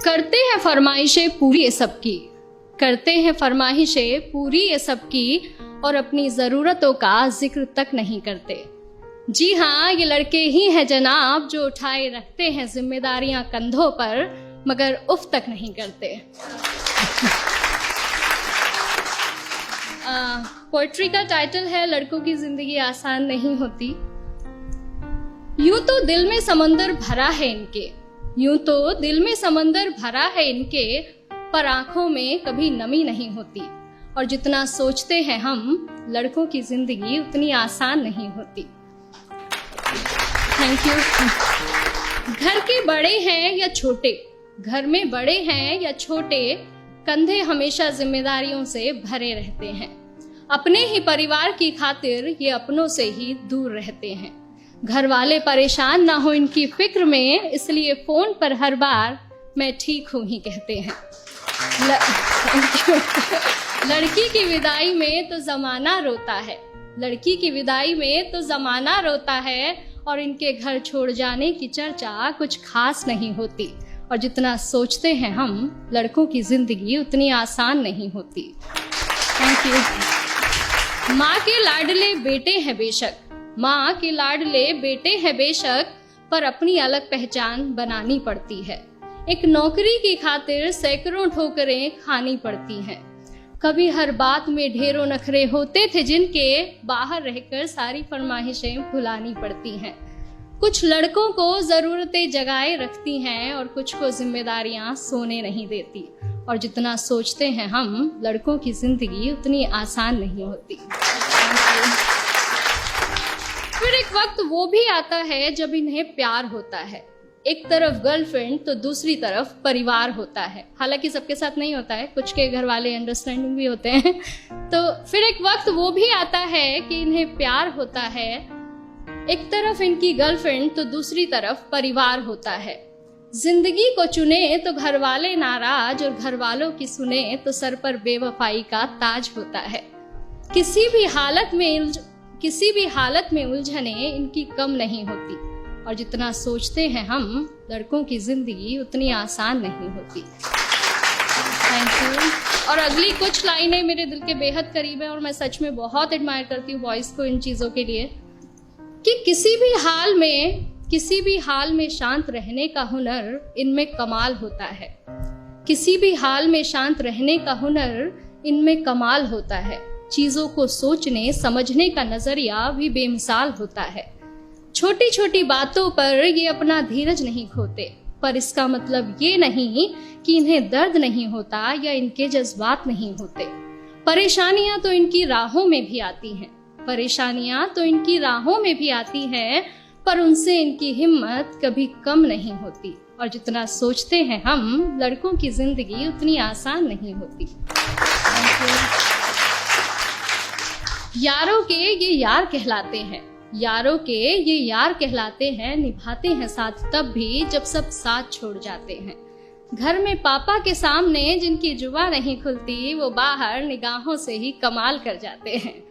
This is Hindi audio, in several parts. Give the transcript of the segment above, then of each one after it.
करते हैं फरमाइशें पूरी ये सबकी, करते हैं फरमाइशें पूरी ये सबकी, और अपनी ज़रूरतों का जिक्र तक नहीं करते। जी हाँ, ये लड़के ही हैं जनाब जो उठाए रखते हैं जिम्मेदारियां कंधों पर, मगर उफ तक नहीं करते। पोएट्री का टाइटल है लड़कों की जिंदगी आसान नहीं होती। यूं तो दिल में समंदर भरा है इनके, यूं तो दिल में समंदर भरा है इनके, पर आंखों में कभी नमी नहीं होती। और जितना सोचते हैं हम, लड़कों की जिंदगी उतनी आसान नहीं होती। Thank you. घर के बड़े हैं या छोटे, घर में बड़े हैं या छोटे, कंधे हमेशा जिम्मेदारियों से भरे रहते हैं। अपने ही परिवार की खातिर ये अपनों से ही दूर रहते हैं। घर वाले परेशान ना हो इनकी फिक्र में, इसलिए फोन पर हर बार मैं ठीक हूं ही कहते हैं। लड़की की विदाई में तो जमाना रोता है, लड़की की विदाई में तो जमाना रोता है, और इनके घर छोड़ जाने की चर्चा कुछ खास नहीं होती। और जितना सोचते हैं हम, लड़कों की जिंदगी उतनी आसान नहीं होती। Thank you. माँ के लाडले बेटे हैं बेशक, माँ के लाडले बेटे हैं बेशक, पर अपनी अलग पहचान बनानी पड़ती है। एक नौकरी की खातिर सैकड़ों ठोकरें खानी पड़ती हैं। कभी हर बात में ढेरों नखरे होते थे जिनके, बाहर रहकर सारी फरमाइशें भुलानी पड़ती हैं। कुछ लड़कों को जरूरतें जगाए रखती हैं और कुछ को जिम्मेदारियां सोने नहीं देती। और जितना सोचते हैं हम, लड़कों की जिंदगी उतनी आसान नहीं होती। फिर एक वक्त वो भी आता है जब इन्हें प्यार होता है। एक तरफ गर्लफ्रेंड तो दूसरी तरफ परिवार होता है। हालांकि सबके साथ नहीं होता है, कुछ के घर वाले अंडरस्टैंडिंग भी होते हैं। तो फिर एक वक्त वो भी आता है कि इन्हें प्यार होता है। एक तरफ इनकी गर्लफ्रेंड तो दूसरी तरफ परिवार होता है। जिंदगी को चुने तो घर वाले नाराज, और घर वालों की सुने तो सर पर बेवफाई का ताज होता है। किसी भी हालत में उलझने इनकी कम नहीं होती। और जितना सोचते हैं हम, लड़कों की जिंदगी उतनी आसान नहीं होती। Thank you. और अगली कुछ लाइनें मेरे दिल के बेहद करीब है, और मैं सच में बहुत एडमायर करती हूँ बॉयज को इन चीजों के लिए, कि किसी भी हाल में शांत रहने का हुनर इनमें कमाल होता है। किसी भी हाल में शांत रहने का हुनर इनमें कमाल होता है। चीजों को सोचने समझने का नजरिया भी बेमिसाल होता है। छोटी छोटी बातों पर ये अपना धीरज नहीं खोते, पर इसका मतलब ये नहीं कि इन्हें दर्द नहीं होता या इनके जज्बात नहीं होते। परेशानियां तो इनकी राहों में भी आती हैं, परेशानियां तो इनकी राहों में भी आती हैं, पर उनसे इनकी हिम्मत कभी कम नहीं होती। और जितना सोचते हैं हम, लड़कों की जिंदगी उतनी आसान नहीं होती। यारों के ये यार कहलाते हैं, यारों के ये यार कहलाते हैं, निभाते हैं साथ तब भी जब सब साथ छोड़ जाते हैं। घर में पापा के सामने जिनकी जुबान नहीं खुलती, वो बाहर निगाहों से ही कमाल कर जाते हैं।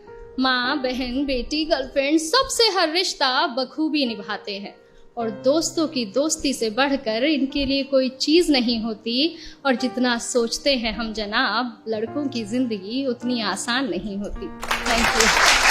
माँ, बहन, बेटी, गर्लफ्रेंड, सबसे हर रिश्ता बखूबी निभाते हैं। और दोस्तों की दोस्ती से बढ़कर इनके लिए कोई चीज नहीं होती। और जितना सोचते हैं हम जनाब, लड़कों की जिंदगी उतनी आसान नहीं होती। Thank you.